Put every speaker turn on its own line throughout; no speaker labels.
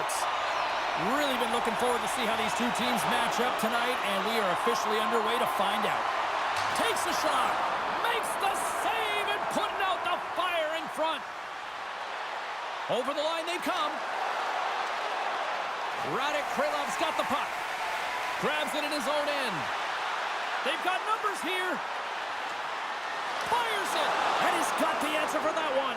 sports. Really been looking forward to see how these two teams match up tonight, and we are officially underway to find out. Takes the shot, makes the save, and putting out the fire in front. Over the line they come. Krylov's got the puck. Grabs it in his own end. They've got numbers here. Fires it, and he's got the answer for that one.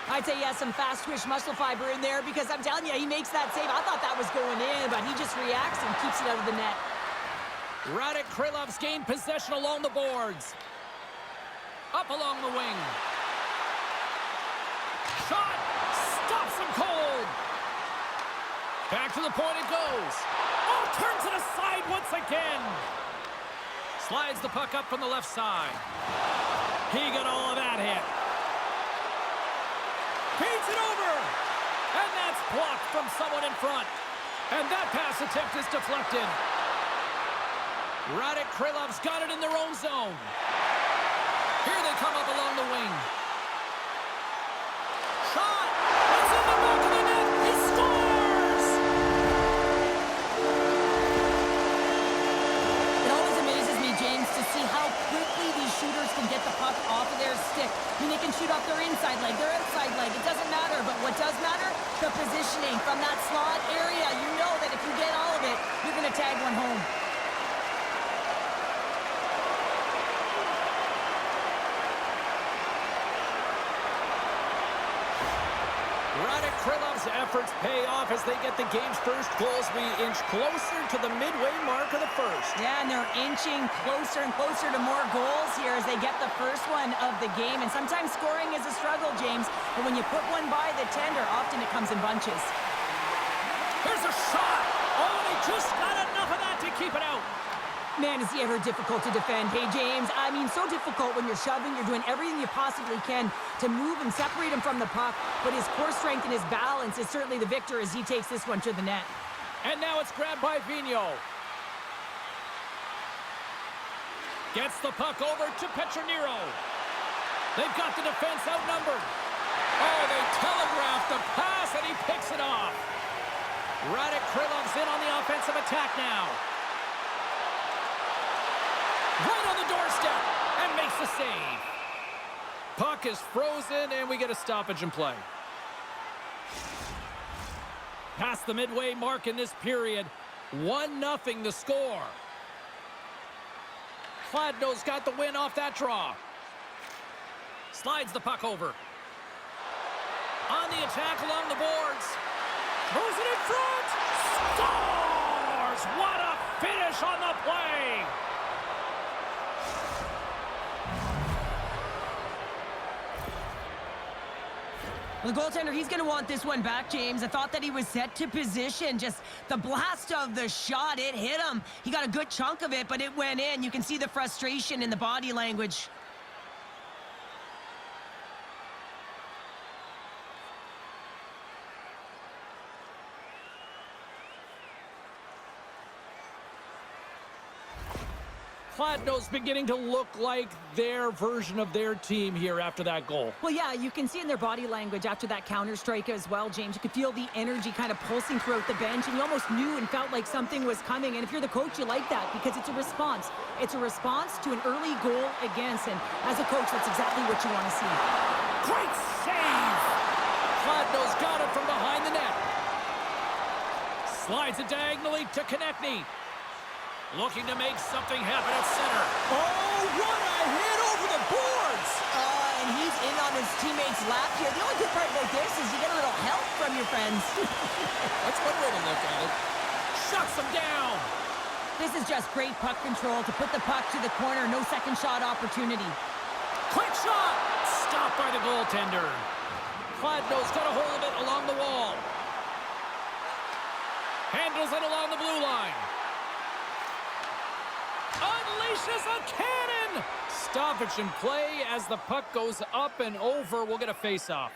I'd say he has some fast twitch muscle fiber in there because I'm telling you, he makes that save. I thought that was going in, but he just reacts and keeps it out of the net.
Krylov's gained possession along the boards. Up along the wing. Shot! Stops him cold! Back to the point it goes. Oh, turns it aside once again. Slides the puck up from the left side. He got all of that hit. Feeds it over. And that's blocked from someone in front. And that pass attempt is deflected. Krylov's got it in their own zone. Here they come up along the wing. Shot! It's in the back of the net. He scores!
It always amazes me, James, to see how quickly these shooters can get the puck off of their stick. I mean, they can shoot off their inside leg, their outside leg. It doesn't matter, but what does matter? The positioning from that slot area. You know that if you get all of it, you're going to tag one home.
Krylov's efforts pay off as they get the game's first goals. We inch closer to the midway mark of the first.
Yeah, and they're inching closer and closer to more goals here as they get the first one of the game. And sometimes scoring is a struggle, James. But when you put one by the tender, often it comes in bunches.
There's a shot! Oh, they just got enough of that to keep it out.
Man, is he ever difficult to defend. Hey, James, I mean, so difficult when you're shoving, you're doing everything you possibly can to move and separate him from the puck, but his core strength and his balance is certainly the victor as he takes this one to the net.
And now it's grabbed by Vigneault. Gets the puck over to Petronero. They've got the defense outnumbered. Oh, they telegraph the pass, and he picks it off. Krylov's in on the offensive attack now. Right on the doorstep, and makes the save. Puck is frozen, and we get a stoppage in play. Past the midway mark in this period, 1-0 the score. Kladno's got the win off that draw. Slides the puck over. On the attack along the boards. Throws it in front. Scores! What a finish on the play!
The goaltender, he's going to want this one back, James. I thought that he was set to position. Just the blast of the shot, it hit him. He got a good chunk of it, but it went in. You can see the frustration in the body language.
Kladno's beginning to look like their version of their team here after that goal.
Well, yeah, you can see in their body language after that counter strike as well, James. You could feel the energy kind of pulsing throughout the bench, and you almost knew and felt like something was coming. And if you're the coach, you like that because it's a response. It's a response to an early goal against, and as a coach, that's exactly what you want to see.
Great save! Kladno's got it from behind the net. Slides it diagonally to Konechny. Looking to make something happen at center. Oh, what a hit over the boards!
And he's in on his teammate's lap here. The only good part about this is you get a little help from your friends.
That's one way to look at it. Shuts him down.
This is just great puck control to put the puck to the corner. No second shot opportunity.
Quick shot! Stopped by the goaltender. Kladno's got a hold of it along the wall. Handles it along the blue line. Unleashes a cannon! Stoppage in play as the puck goes up and over. We'll get a face-off.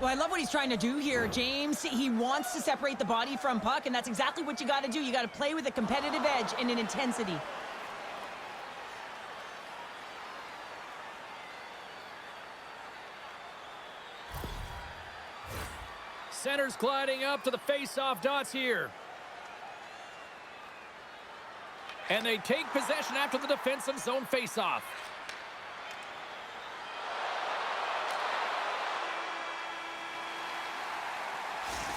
Well, I love what he's trying to do here, James. He wants to separate the body from puck, and that's exactly what you got to do. You got to play with a competitive edge and an intensity.
center's gliding up to the face-off dots here. And they take possession after the defensive zone face-off.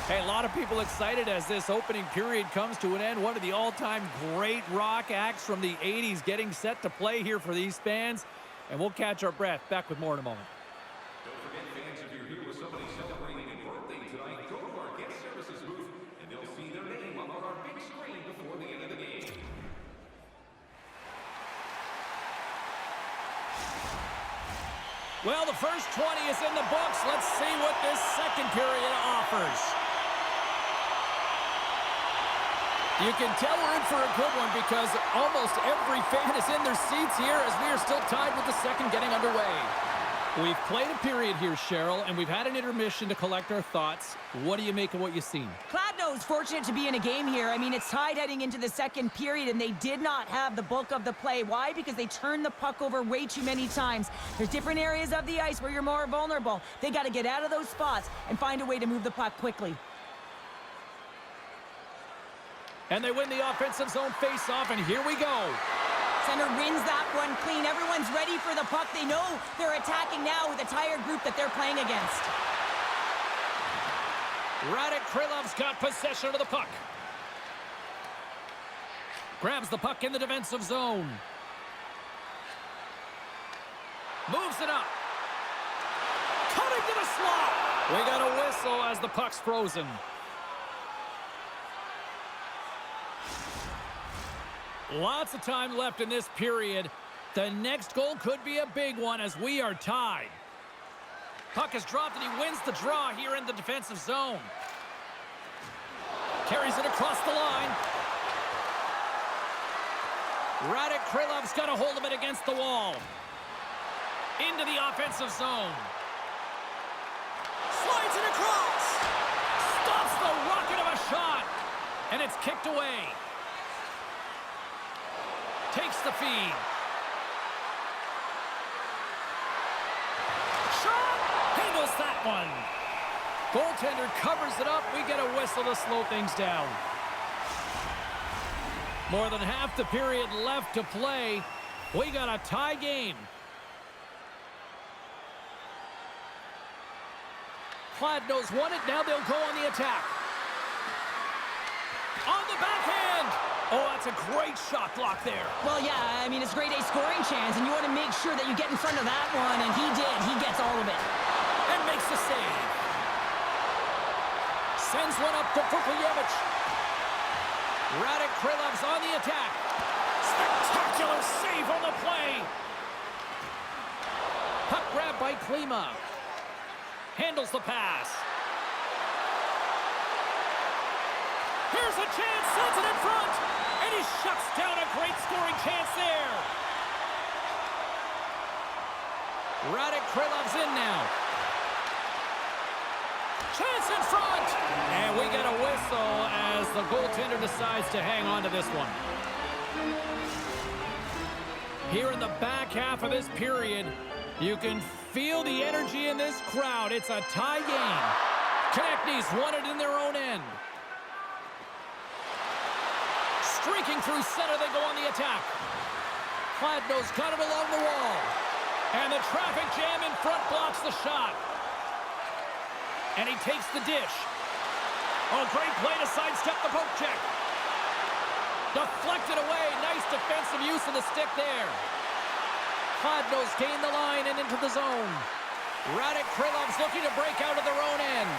Hey, a lot of people excited as this opening period comes to an end. One of the all-time great rock acts from the 80s getting set to play here for these fans. And we'll catch our breath. Back with more in a moment.
Don't forget, fans, if you're here with somebody celebrating a birthday tonight, go to our guest services booth, and they'll see their name up on our big screen before the end of the game.
Well, the first 20 is in the books. Let's see what this second period offers. You can tell we're in for a good one because almost every fan is in their seats here as we are still tied with the second getting underway. We've played a period here, Cheryl, and we've had an intermission to collect our thoughts. What do you make of what you've seen?
Kladno is fortunate to be in a game here. I mean, it's tied heading into the second period, and they did not have the bulk of the play. Why? Because they turned the puck over way too many times. There's different areas of the ice where you're more vulnerable. They got to get out of those spots and find a way to move the puck quickly.
And they win the offensive zone face-off, and here we go.
Center wins that one clean. Everyone's ready for the puck. They know they're attacking now with a tired group that they're playing against.
Rytíři's got possession of the puck. Grabs the puck in the defensive zone. Moves it up. Coming to the slot. We got a whistle as the puck's frozen. Lots of time left in this period. The next goal could be a big one as we are tied. Puck is dropped and he wins the draw here in the defensive zone. Carries it across the line. Rytíři's got a hold of it against the wall. Into the offensive zone. Slides it across. Stops the rocket of a shot. And it's kicked away. Takes the feed. Shot! Handles that one. Goaltender covers it up. We get a whistle to slow things down. More than half the period left to play. We got a tie game. Kladno's won it. Now they'll go on the attack. On the backhand. Oh, that's a great shot block there.
Well, yeah, I mean, it's a grade A scoring chance, and you want to make sure that you get in front of that one, and he did. He gets all of it.
And makes the save. Sends one up to Fukuyevic. Rytíři's on the attack. Spectacular save on the play. Puck grab by Klima. Handles the pass. Here's a chance, sends it in front, and he shuts down a great scoring chance there. Rytíři's in now. Chance in front, and we get a whistle as the goaltender decides to hang on to this one. Here in the back half of this period, you can feel the energy in this crowd. It's a tie game. Konechny's won it in their own end. Streaking through center, they go on the attack. Kladno's got it along the wall. And the traffic jam in front blocks the shot. And he takes the dish. Oh, great play to sidestep the poke check. Deflected away. Nice defensive use of the stick there. Kladno's gained the line and into the zone. Rytíři's looking to break out of their own end.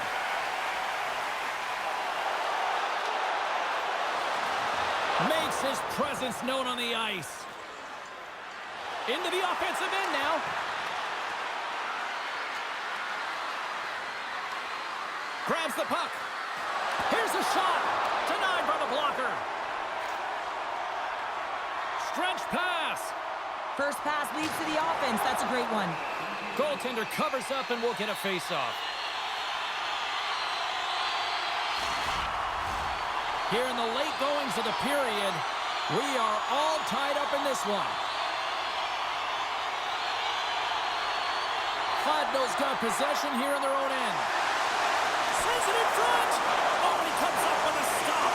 Makes his presence known on the ice. Into the offensive end now. Grabs the puck. Here's a shot. Denied by the blocker. Stretch pass.
First pass leads to the offense. That's a great one.
Goaltender covers up and we'll get a face-off. Here in the late goings of the period, we are all tied up in this one. Kladno's got possession here in their own end. Sends it in front! Oh, and he comes up with a stop.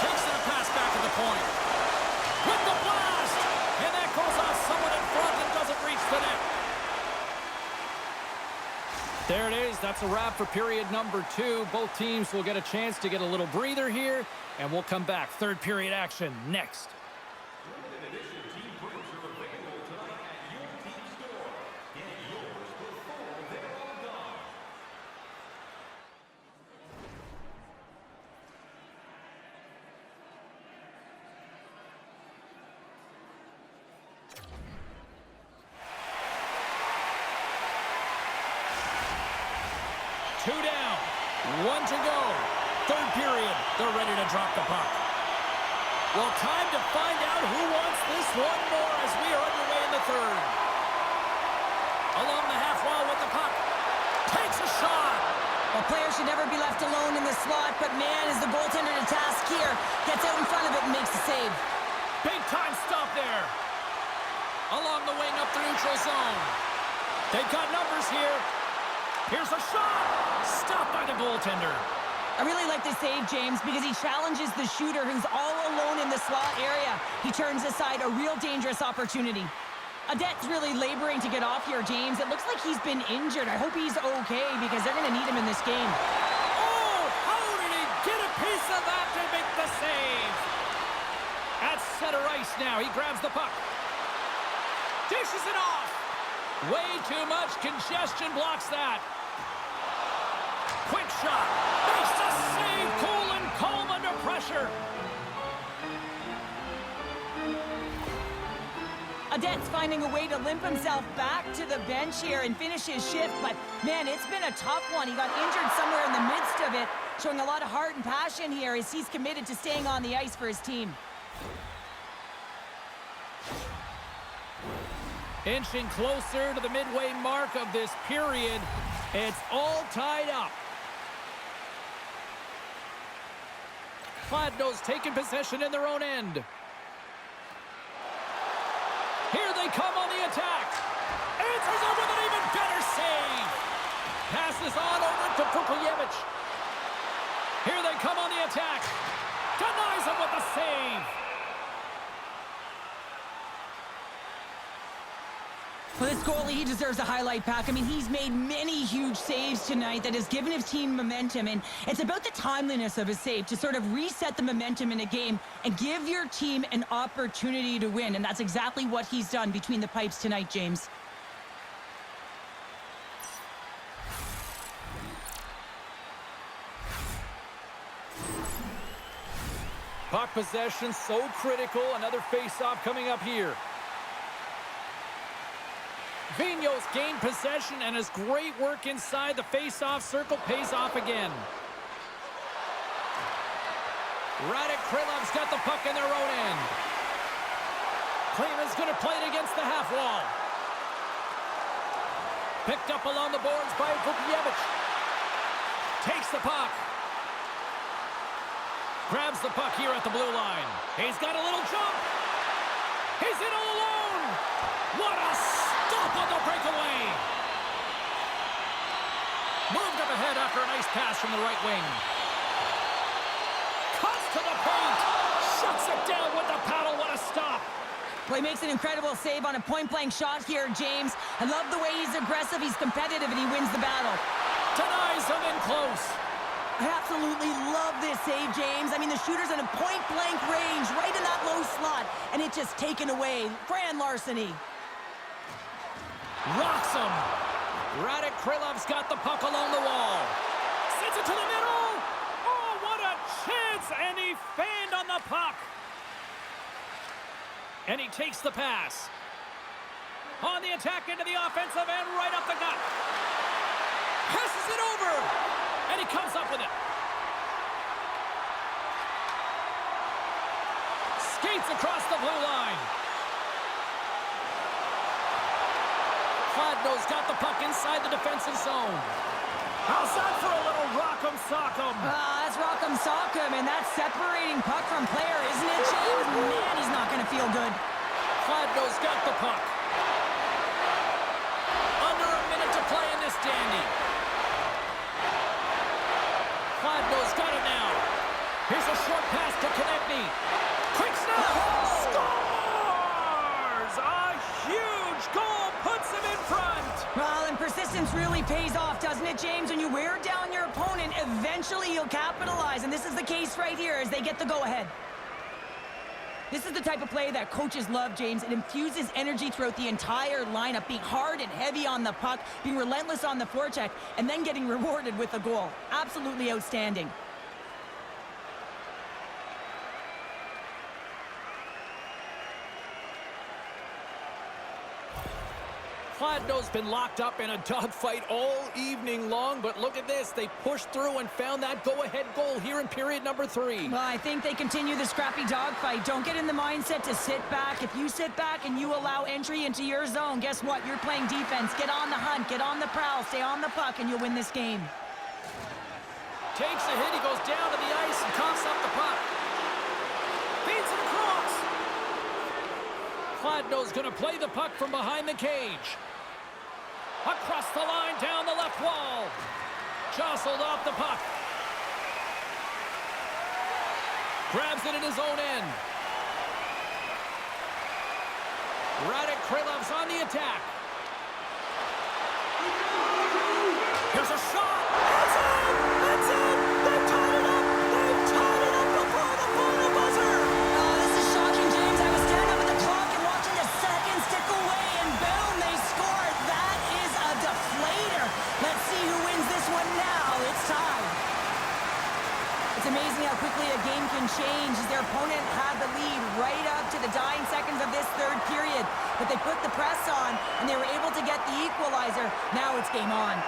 Takes it a pass back to the point. With the blast! And that goes off someone in front and doesn't reach the net. There it is. That's a wrap for period number 2. Both teams will get a chance to get a little breather here, and we'll come back. Third period action next. Two down, one to go. Third period, they're ready to drop the puck. Well, time to find out who wants this one more as we are underway in the third. Along the half wall with the puck. Takes a shot.
Well, players should never be left alone in the slot, but man, is the goaltender to task here. Gets out in front of it and makes the save.
Big time stop there. Along the wing up the neutral zone. They've got numbers here. Here's a shot! Stopped by the goaltender.
I really like this save, James, because he challenges the shooter who's all alone in the slot area. He turns aside a real dangerous opportunity. Adet's really laboring to get off here, James. It looks like he's been injured. I hope he's okay because they're going to need him in this game.
Oh, how did he get a piece of that to make the save? At center ice now. He grabs the puck. Dishes it off. Way too much congestion blocks that. Quick shot. Makes the save. Cool and calm under pressure.
Adet's finding a way to limp himself back to the bench here and finish his shift, but man, it's been a tough one. He got injured somewhere in the midst of it, showing a lot of heart and passion here as he's committed to staying on the ice for his team.
Inching closer to the midway mark of this period. It's all tied up. Kladno's taking possession in their own end. Here they come on the attack. Answers over with an even better save. Passes on over to Pukoyevich. Here they come on the attack. Denies him with the save.
Well, this goalie, he deserves a highlight pack. I mean, he's made many huge saves tonight that has given his team momentum, and it's about the timeliness of his save to sort of reset the momentum in a game and give your team an opportunity to win, and that's exactly what he's done between the pipes tonight, James.
Puck possession so critical. Another face-off coming up here. Vigneault's gained possession, and his great work inside the face-off circle pays off again. Krylov's got the puck in their own end. Kleeman's going to play it against the half wall. Picked up along the boards by Pukoyevich. Takes the puck. Grabs the puck here at the blue line. He's got a little jump. He's in all alone. What a stop on the breakaway. Moved up ahead after a nice pass from the right wing. Cuts to the paint. Shuts it down with the paddle. What a stop.
Well, he makes an incredible save on a point-blank shot here, James. I love the way he's aggressive, he's competitive, and he wins the battle.
Denies him in close.
I absolutely love this save, James. I mean, the shooter's in a point-blank range, right in that low slot, and it's just taken away. Grand larceny.
Rocks him. Krylov's got the puck along the wall. Sends it to the middle. Oh, what a chance, and he fanned on the puck. And he takes the pass. On the attack into the offensive end, right up the gut. Passes it over. And he comes up with it. Skates across the blue line. Kladno's got the puck inside the defensive zone. How's that for a little rock'em sock'em?
That's rock'em sock'em, and that's separating puck from player, isn't it, James? Man, he's not going to feel good.
Kladno's got the puck. Under a minute to play in this dandy. a short pass to Konechny. Quick snap. Scores! A huge goal puts him in front.
Well, and persistence really pays off, doesn't it, James? When you wear down your opponent, eventually you'll capitalize. And this is the case right here as they get the go-ahead. This is the type of play that coaches love, James. It infuses energy throughout the entire lineup, being hard and heavy on the puck, being relentless on the forecheck, and then getting rewarded with a goal. Absolutely outstanding.
Kladno's been locked up in a dogfight all evening long, but look at this. They pushed through and found that go-ahead goal here in period number 3.
Well, I think they continue the scrappy dogfight. Don't get in the mindset to sit back. If you sit back and you allow entry into your zone, guess what? You're playing defense. Get on the hunt, get on the prowl, stay on the puck, and you'll win this game.
Takes a hit, he goes down to the ice and coughs up the puck. Feeds it across. Kladno's going to play the puck from behind the cage. Across the line, down the left wall. Jostled off the puck. Grabs it in his own end. Rytíři's on the attack. Here's a shot. It's in! It's in! They've tied it up! They've tied it up before the final buzzer!
Oh, this is shocking, James. I was staring up at the clock and watching the seconds tick away, and boom, they scored. That is a deflator. Let's see who wins this one now. It's tied. It's amazing how quickly a game can change as their opponent had the lead right up to the dying seconds of this third period. But they put the press on, and they were able to get the equalizer. Now it's game on.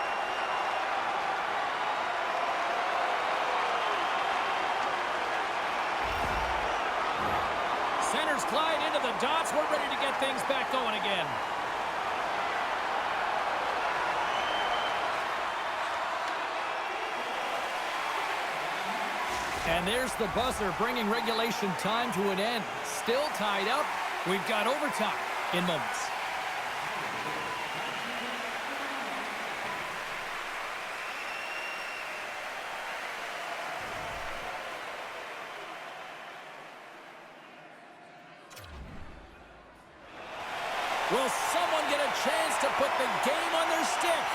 Centers glide into the dots. We're ready to get things back going again. And there's the buzzer, bringing regulation time to an end. Still tied up. We've got overtime in moments. Will someone get a chance to put the game on their stick?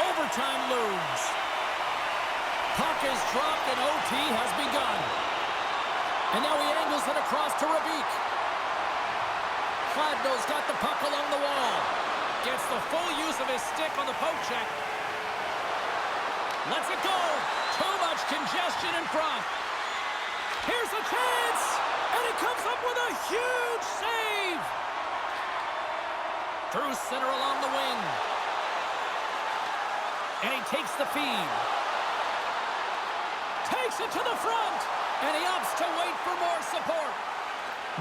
Overtime looms. Puck is dropped and OT has begun. And now he angles it across to Rytíři. Kladno's got the puck along the wall. Gets the full use of his stick on the poke check. Lets it go. Too much congestion in front. Here's a chance. And he comes up with a huge save. Through center along the wing. And he takes the feed. Takes it to the front. And he opts to wait for more support.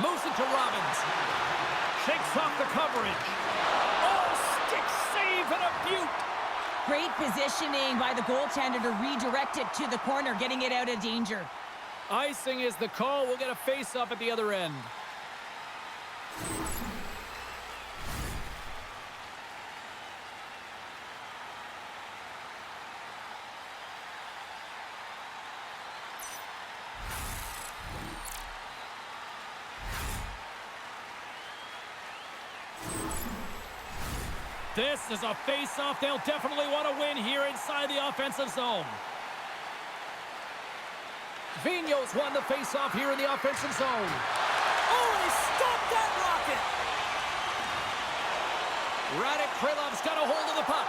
Moves it to Robbins. Shakes off the coverage. Oh, stick save and a beaut.
Great positioning by the goaltender to redirect it to the corner, getting it out of danger.
Icing is the call. We'll get a face-off at the other end. This is a face-off they'll definitely want to win here inside the offensive zone. Vigneault's won the face-off here in the offensive zone. Oh, and he stopped that rocket! Rytíři's got a hold of the puck.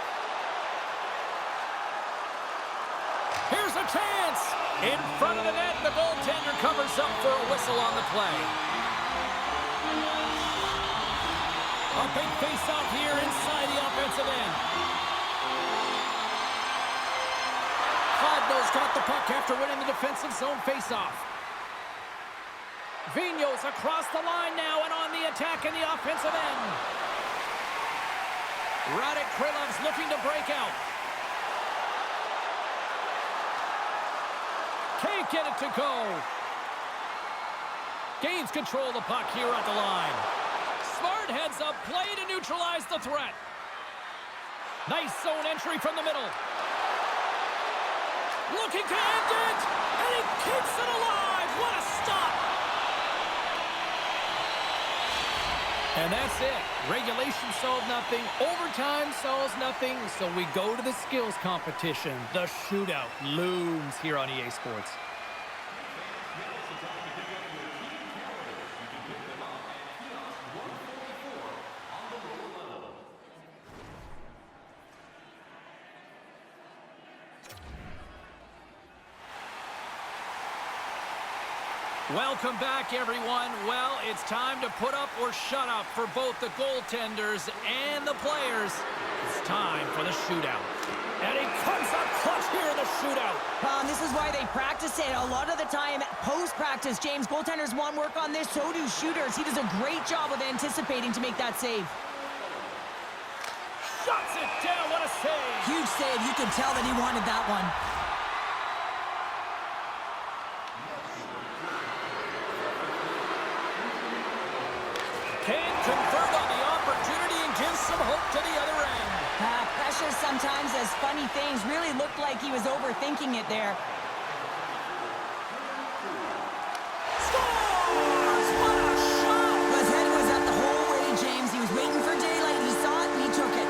Here's a chance! In front of the net, the goaltender covers up for a whistle on the play. A big face-off here inside the offensive end. Kladno's got the puck after winning the defensive zone face-off. Vigneault's across the line now and on the attack in the offensive end. Rytíři's looking to break out. Can't get it to go. Gains control of the puck here at the line. Smart heads up play to neutralize the threat. Nice zone entry from the middle. Looking to end it, and he keeps it alive. And that's it. Regulation solved nothing. Overtime solves nothing. So we go to the skills competition. The shootout looms here on EA Sports. Welcome back, everyone. Well, it's time to put up or shut up for both the goaltenders and the players. It's time for the shootout. And he comes up clutch here in the shootout.
This is why they practice it. A lot of the time, post-practice, James, goaltenders want work on this, so do shooters. He does a great job of anticipating to make that save.
Shuts it down. What a save.
Huge save. You can tell that he wanted that one.
Can convert on the opportunity and gives some hope to the other end.
Pressure sometimes does funny things. Really looked like he was overthinking it there.
Scores! What a shot!
His head was up the whole way, James. He was waiting for daylight. He saw it and he took it.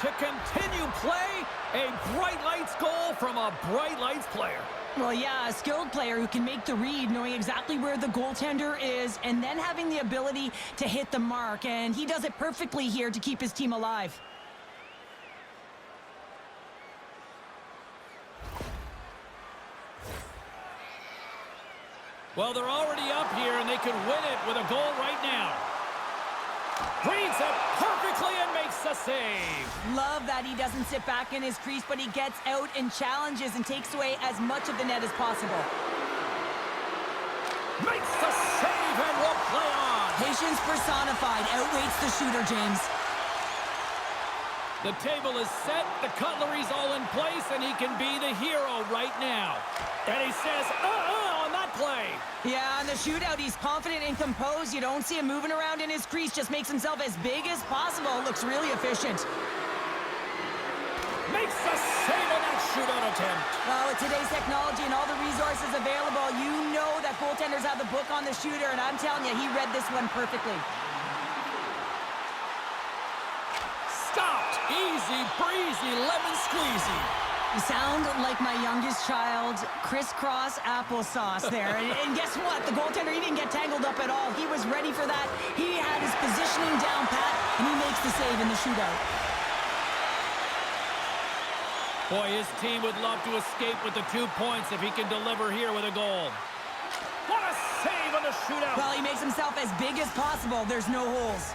To continue play, a bright lights goal from a bright lights player.
Well, yeah, a skilled player who can make the read, knowing exactly where the goaltender is, and then having the ability to hit the mark. And he does it perfectly here to keep his team alive.
Well, they're already up here, and they could win it with a goal right now. Reads it perfectly and makes the save.
Love that he doesn't sit back in his crease, but he gets out and challenges and takes away as much of the net as possible.
Makes the save and will play on.
Patience personified outweighs the shooter, James.
The table is set, the cutlery's all in place, and he can be the hero right now. And he says, on that play.
Yeah, in the shootout, he's confident and composed. You don't see him moving around in his crease, just makes himself as big as possible. Looks really efficient.
Makes the save on that shootout attempt.
Well, with today's technology and all the resources available, you know that goaltenders have the book on the shooter, and I'm telling you, he read this one perfectly.
Stopped. Easy breezy, lemon squeezy.
You sound like my youngest child, crisscross applesauce there. And guess what? The goaltender, he didn't get tangled up at all. He was ready for that. He had his positioning down pat, and he makes the save in the shootout.
Boy, his team would love to escape with the 2 points if he can deliver here with a goal. What a save on the shootout.
Well, he makes himself as big as possible. There's no holes.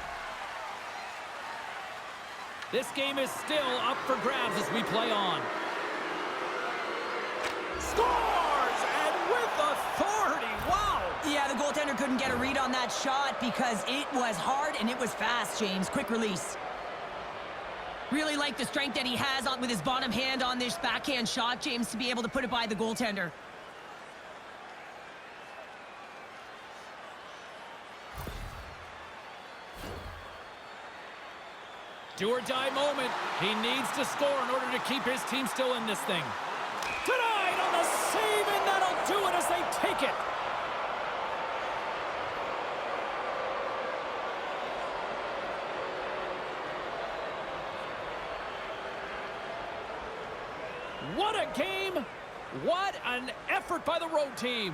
This game is still up for grabs as we play on. Scores! And with authority! Wow!
Yeah, the goaltender couldn't get a read on that shot because it was hard and it was fast, James. Quick release. Really like the strength that he has with his bottom hand on this backhand shot, James, to be able to put it by the goaltender.
Do-or-die moment. He needs to score in order to keep his team still in this thing. Denied on the save, and that'll do it as they take it. What a game. What an effort by the road team.